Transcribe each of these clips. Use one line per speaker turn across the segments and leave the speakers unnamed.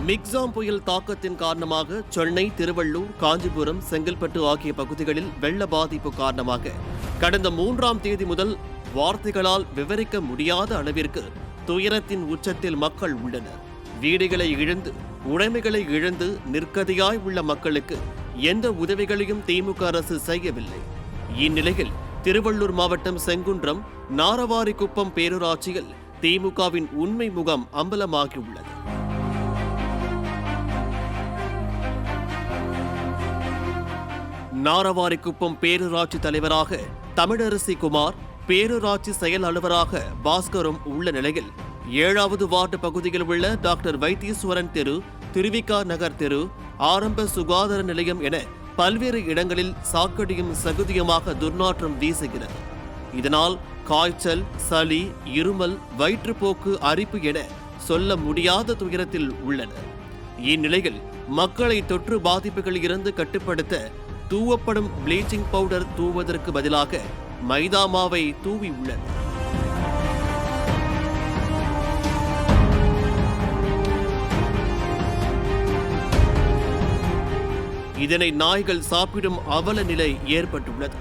மிக்ஸாம் புயல் தாக்கத்தின் காரணமாக சென்னை, திருவள்ளூர், காஞ்சிபுரம், செங்கல்பட்டு ஆகிய பகுதிகளில் வெள்ள பாதிப்பு காரணமாக கடந்த 3ஆம் தேதி முதல் வார்த்தைகளால் விவரிக்க முடியாத அளவிற்கு துயரத்தின் உச்சத்தில் மக்கள் உள்ளனர். வீடுகளை இழந்து, உடைமைகளை இழந்து நிர்கதியாய் உள்ள மக்களுக்கு எந்த உதவிகளையும் திமுக அரசு செய்யவில்லை. இந்நிலையில் திருவள்ளூர் மாவட்டம் செங்குன்றம், நாரவாரிக்குப்பம் பேரூராட்சியில் திமுகவின் உண்மை முகம் அம்பலமாகியுள்ளது. நாரவாரிக்குப்பம் பேரூராட்சி தலைவராக தமிழரசி குமார், பேரூராட்சி செயல் அலுவலராக பாஸ்கரும் உள்ள நிலையில் 7வது வார்டு பகுதியில் உள்ள டாக்டர் வைத்தீஸ்வரன் தெரு, திருவிகா நகர் தெரு, ஆரம்ப சுகாதார நிலையம் என பல்வேறு இடங்களில் சாக்கடியும் சகுதியுமாக துர்நாற்றம் வீசுகிறது. இதனால் காய்ச்சல், சளி, இருமல், வயிற்றுப்போக்கு, அரிப்பு என சொல்ல முடியாத துயரத்தில் உள்ளனர். இந்நிலையில் மக்களை தொற்று பாதிப்புகளில் இருந்து கட்டுப்படுத்த தூவப்படும் ப்ளீச்சிங் பவுடர் தூவதற்கு பதிலாக மைதா மாவை தூவி உள்ளது. இதனை நாய்கள் சாப்பிடும் அவல நிலை ஏற்பட்டுள்ளது.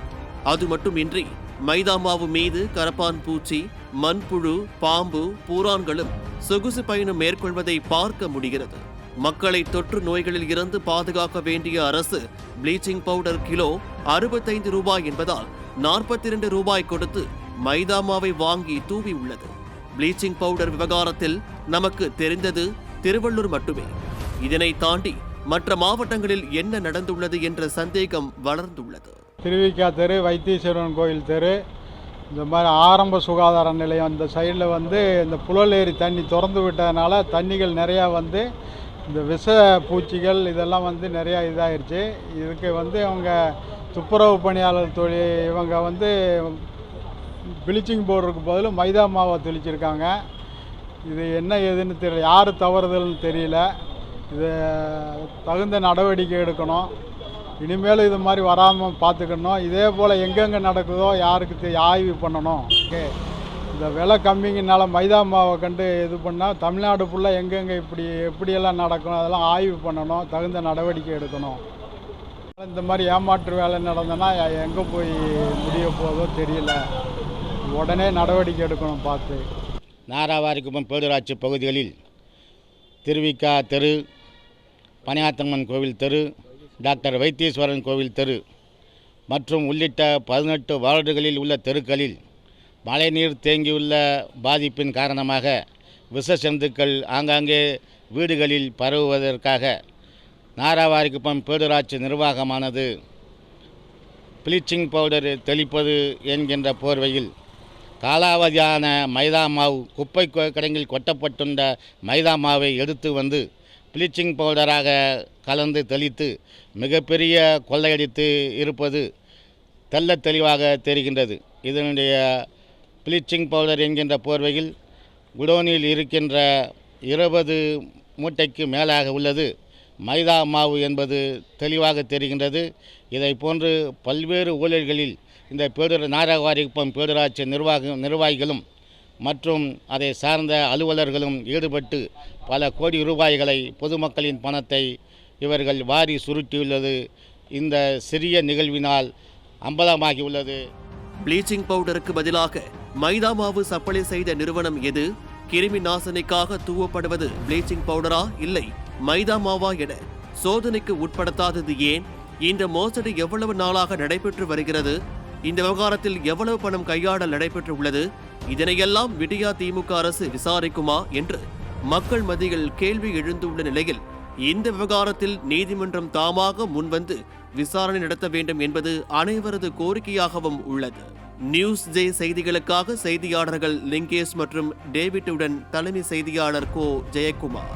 அது மட்டுமின்றி மைதா மாவு மீது கரப்பான் பூச்சி, மண்புழு, பாம்பு, பூரான்களும் சொகுசு பயணம் மேற்கொள்வதை பார்க்க முடிகிறது. மக்களை தொற்று நோய்களில் இருந்து பாதுகாக்க வேண்டிய அரசு ப்ளீச்சிங் பவுடர் கிலோ 65 ரூபாய் என்பதால் 42 ரூபாய் கொடுத்து மைதா மாவை வாங்கி தூவி உள்ளது. ப்ளீச்சிங் பவுடர் விவகாரத்தில் நமக்கு தெரிந்தது திருவள்ளூர் மட்டுமே. இதனை தாண்டி மற்ற மாவட்டங்களில் என்ன நடந்துள்ளது என்ற சந்தேகம் வளர்ந்துள்ளது.
திருவிக்கா தெரு, வைத்தீஸ்வரன் கோயில் தெரு, இந்த மாதிரி ஆரம்ப சுகாதார நிலையம் இந்த சைடில் இந்த புழல் ஏரி தண்ணி திறந்து விட்டதுனால தண்ணிகள் நிறையா இந்த விஷ பூச்சிகள் இதெல்லாம் நிறையா இதாகிடுச்சு. இதுக்கு அவங்க துப்புரவு பணியாளர் தொழில் இவங்க ப்ளீச்சிங் பவுடருக்கு பதில் மைதா மாவை தெளிச்சிருக்காங்க. இது என்ன ஏதுன்னு தெரியல, யார் தவறுதல்னு தெரியல. இது தகுந்த நடவடிக்கை எடுக்கணும். இனிமேல் இது மாதிரி வராமல் பார்த்துக்கணும். இதே போல் எங்கெங்கே நடக்குதோ யாருக்கு ஆய்வு பண்ணணும். இந்த விலை கம்மிங்கனால மைதா மாவை கண்டு இது பண்ணால் தமிழ்நாடு ஃபுல்லாக எங்கெங்கே எப்படியெல்லாம் நடக்கணும் அதெல்லாம் ஆய்வு பண்ணணும், தகுந்த நடவடிக்கை எடுக்கணும். இந்த மாதிரி ஏமாற்று வேலை நடந்தனா எங்கே போய் முடிய போதோ தெரியல. உடனே நடவடிக்கை எடுக்கணும் பார்த்து.
நாராவாரிக்குப்பம் பேரூராட்சி பகுதிகளில் திருவிக்கா தெரு, பனியாத்தம்மன் கோவில் தெரு, டாக்டர் வைத்தீஸ்வரன் கோவில் தெரு மற்றும் உள்ளிட்ட 18 வார்டுகளில் உள்ள தெருக்களில் மழைநீர் தேங்கியுள்ள பாதிப்பின் காரணமாக விஷ ஜந்துக்கள் ஆங்காங்கே வீடுகளில் பரவுவதற்காக நாராவாரிக்குப்பம் பேரூராட்சி நிர்வாகமானது ப்ளீச்சிங் பவுடர் தெளிப்பது என்கின்ற போர்வையில் காலாவதியான மைதா மாவு, குப்பை கிடங்கில் கொட்டப்பட்டுள்ள மைதா மாவை எடுத்து ப்ளீச்சிங் பவுடராக கலந்து தெளித்து மிகப்பெரிய கொள்ளையடித்து இருப்பது தெள்ள தெளிவாக தெரிகின்றது. இதனுடைய ப்ளீச்சிங் பவுடர் என்கின்ற போர்வையில் குடோனில் இருக்கின்ற 20 மூட்டைக்கு மேலாக உள்ளது மைதா மாவு என்பது தெளிவாக தெரிகின்றது. இதை போன்று பல்வேறு ஊழல்களில் இந்த நாராவாரிக்குப்பம் பேரூராட்சி நிர்வாகிகளும் மற்றும் அதை சார்ந்த அலுவலர்களும் ஈடுபட்டு பல கோடி ரூபாய்களை, பொதுமக்களின் பணத்தை இவர்கள் வாரி சுருட்டியுள்ளது இந்த சிறிய நிகழ்வினால் அம்பலமாகியுள்ளது.
ப்ளீச்சிங் பவுடருக்கு பதிலாக மைதா மாவு சப்ளை செய்த நிறுவனம் எது? கிருமி நாசினிக்காக தூவப்படுவது ப்ளீச்சிங் பவுடரா இல்லை மைதா மாவா என சோதனைக்கு உட்படுத்தாதது ஏன்? இந்த மோசடி எவ்வளவு நாளாக நடைபெற்று வருகிறது? இந்த விவகாரத்தில் எவ்வளவு பணம் கையாடல் நடைபெற்று உள்ளது? இதனையெல்லாம் விடியா திமுக அரசு விசாரிக்குமா என்று மக்கள் மத்தியில் கேள்வி எழுந்துள்ள நிலையில் இந்த விவகாரத்தில் நீதிமன்றம் தாமாக முன்வந்து விசாரணை நடத்த வேண்டும் என்பது அனைவரது கோரிக்கையாகவும் உள்ளது. நியூஸ் ஜே செய்திகளுக்காக செய்தியாளர்கள் லிங்கேஷ் மற்றும் டேவிட்டுடன் தலைமை செய்தியாளர் கோ. ஜெயக்குமார்.